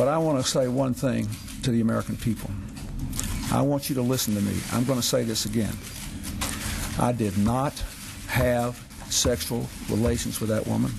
But I want to say one thing to the American people. I want you to listen to me. I'm going to say this again. I did not have sexual relations with that woman.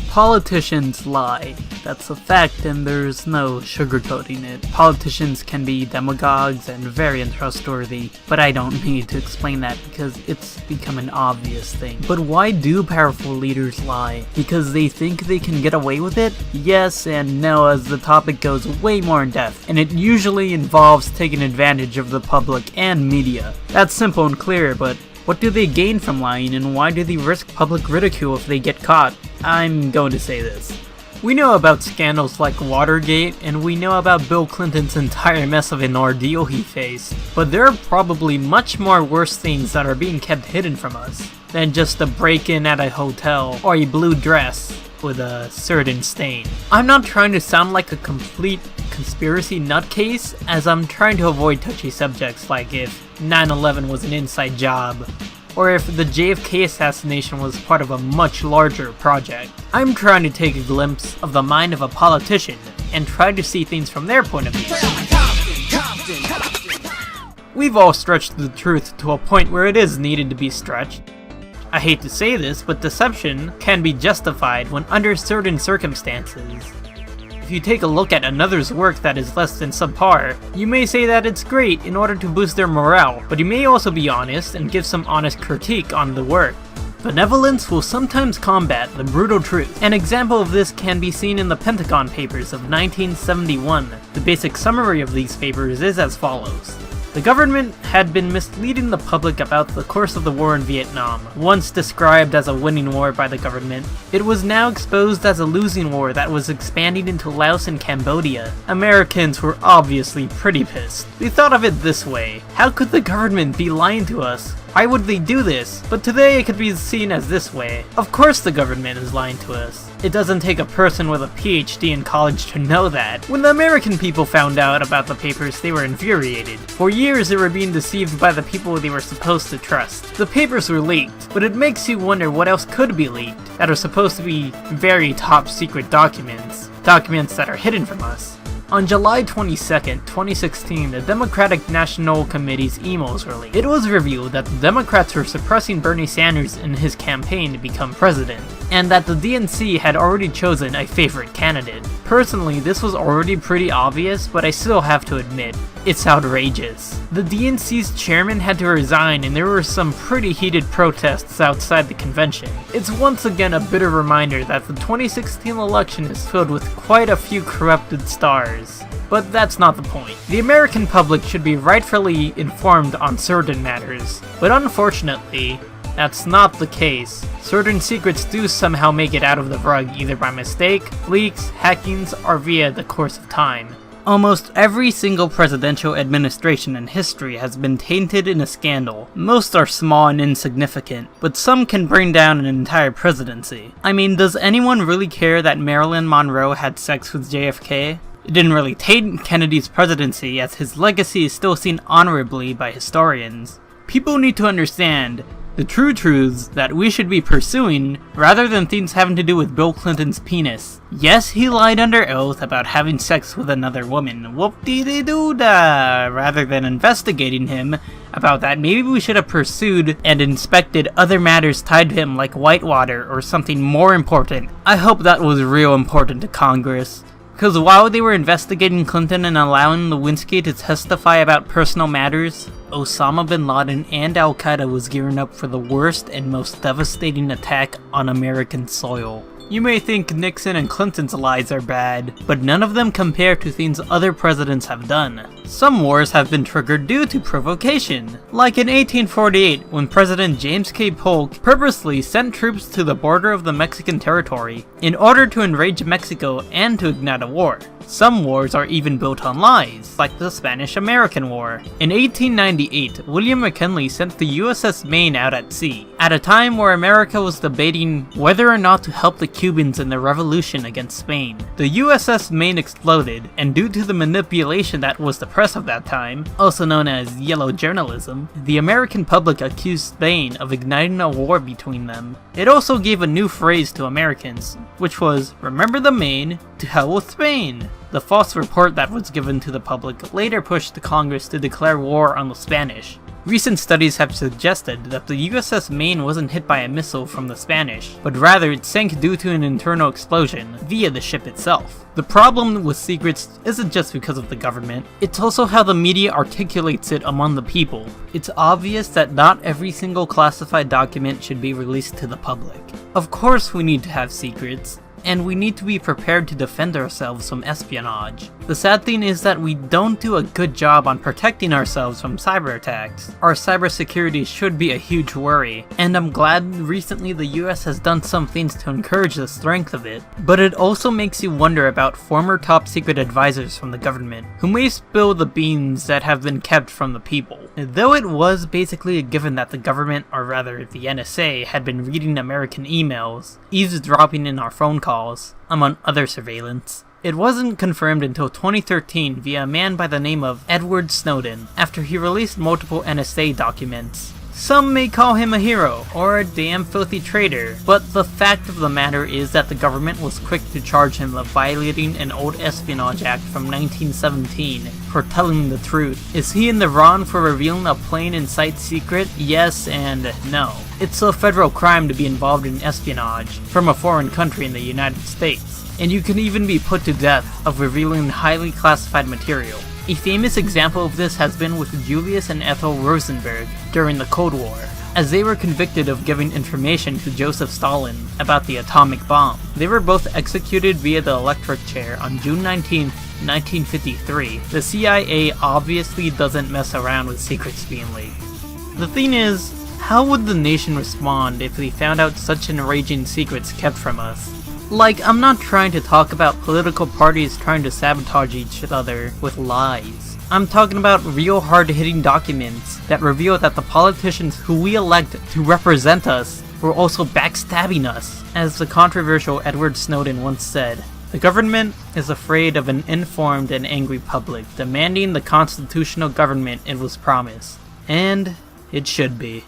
Politicians lie. That's a fact, and there's no sugarcoating it. Politicians can be demagogues and very untrustworthy, but I don't need to explain that because it's become an obvious thing. But why do powerful leaders lie? Because they think they can get away with it? Yes and no, as the topic goes way more in depth, and it usually involves taking advantage of the public and media. That's simple and clear, but what do they gain from lying, and why do they risk public ridicule if they get caught? I'm going to say this. We know about scandals like Watergate, and we know about Bill Clinton's entire mess of an ordeal he faced, but there are probably much more worse things that are being kept hidden from us than just a break-in at a hotel or a blue dress with a certain stain. I'm not trying to sound like a complete conspiracy nutcase, as I'm trying to avoid touchy subjects like if 9/11 was an inside job, or if the JFK assassination was part of a much larger project. I'm trying to take a glimpse of the mind of a politician and try to see things from their point of view. We've all stretched the truth to a point where it is needed to be stretched. I hate to say this, but deception can be justified when under certain circumstances. If you take a look at another's work that is less than subpar, you may say that it's great in order to boost their morale, but you may also be honest and give some honest critique on the work. Benevolence will sometimes combat the brutal truth. An example of this can be seen in the Pentagon Papers of 1971. The basic summary of these papers is as follows. The government had been misleading the public about the course of the war in Vietnam. Once described as a winning war by the government, it was now exposed as a losing war that was expanding into Laos and Cambodia. Americans were obviously pretty pissed. They thought of it this way: how could the government be lying to us? Why would they do this? But today it could be seen as this way. Of course the government is lying to us. It doesn't take a person with a PhD in college to know that. When the American people found out about the papers, they were infuriated. For years they were being deceived by the people they were supposed to trust. The papers were leaked, but it makes you wonder what else could be leaked that are supposed to be very top secret documents. Documents that are hidden from us. On July 22nd, 2016, the Democratic National Committee's emails were leaked. It was revealed that the Democrats were suppressing Bernie Sanders in his campaign to become president, and that the DNC had already chosen a favorite candidate. Personally, this was already pretty obvious, but I still have to admit, it's outrageous. The DNC's chairman had to resign, and there were some pretty heated protests outside the convention. It's once again a bitter reminder that the 2016 election is filled with quite a few corrupted stars. But that's not the point. The American public should be rightfully informed on certain matters, but unfortunately, that's not the case. Certain secrets do somehow make it out of the rug either by mistake, leaks, hackings, or via the course of time. Almost every single presidential administration in history has been tainted in a scandal. Most are small and insignificant, but some can bring down an entire presidency. I mean, does anyone really care that Marilyn Monroe had sex with JFK? It didn't really taint Kennedy's presidency, as his legacy is still seen honorably by historians. People need to understand the true truths that we should be pursuing, rather than things having to do with Bill Clinton's penis. Yes, he lied under oath about having sex with another woman, whoop-dee-dee-doo-dah. Rather than investigating him about that, maybe we should have pursued and inspected other matters tied to him, like Whitewater or something more important. I hope that was real important to Congress. Because while they were investigating Clinton and allowing Lewinsky to testify about personal matters, Osama bin Laden and Al-Qaeda was gearing up for the worst and most devastating attack on American soil. You may think Nixon and Clinton's lies are bad, but none of them compare to things other presidents have done. Some wars have been triggered due to provocation, like in 1848 when President James K. Polk purposely sent troops to the border of the Mexican territory in order to enrage Mexico and to ignite a war. Some wars are even built on lies, like the Spanish-American War. In 1898, William McKinley sent the USS Maine out at sea, at a time where America was debating whether or not to help the Cubans in their revolution against Spain. The USS Maine exploded, and due to the manipulation that was the press of that time, also known as yellow journalism, the American public accused Spain of igniting a war between them. It also gave a new phrase to Americans, which was, "Remember the Maine, to hell with Spain." The false report that was given to the public later pushed the Congress to declare war on the Spanish. Recent studies have suggested that the USS Maine wasn't hit by a missile from the Spanish, but rather it sank due to an internal explosion via the ship itself. The problem with secrets isn't just because of the government, it's also how the media articulates it among the people. It's obvious that not every single classified document should be released to the public. Of course we need to have secrets, and we need to be prepared to defend ourselves from espionage. The sad thing is that we don't do a good job on protecting ourselves from cyber attacks. Our cybersecurity should be a huge worry, and I'm glad recently the US has done some things to encourage the strength of it. But it also makes you wonder about former top secret advisors from the government, who may spill the beans that have been kept from the people. Though it was basically a given that the government, or rather the NSA, had been reading American emails, eavesdropping in our phone calls, among other surveillance. It wasn't confirmed until 2013 via a man by the name of Edward Snowden, after he released multiple NSA documents. Some may call him a hero, or a damn filthy traitor, but the fact of the matter is that the government was quick to charge him of violating an old Espionage Act from 1917 for telling the truth. Is he in the wrong for revealing a plain and sight secret? Yes and no. It's a federal crime to be involved in espionage from a foreign country in the United States, and you can even be put to death of revealing highly classified material. A famous example of this has been with Julius and Ethel Rosenberg during the Cold War, as they were convicted of giving information to Joseph Stalin about the atomic bomb. They were both executed via the electric chair on June 19, 1953. The CIA obviously doesn't mess around with secrets being leaked. The thing is, how would the nation respond if they found out such enraging secrets kept from us? Like, I'm not trying to talk about political parties trying to sabotage each other with lies. I'm talking about real hard-hitting documents that reveal that the politicians who we elect to represent us were also backstabbing us. As the controversial Edward Snowden once said, "The government is afraid of an informed and angry public, demanding the constitutional government it was promised." And it should be.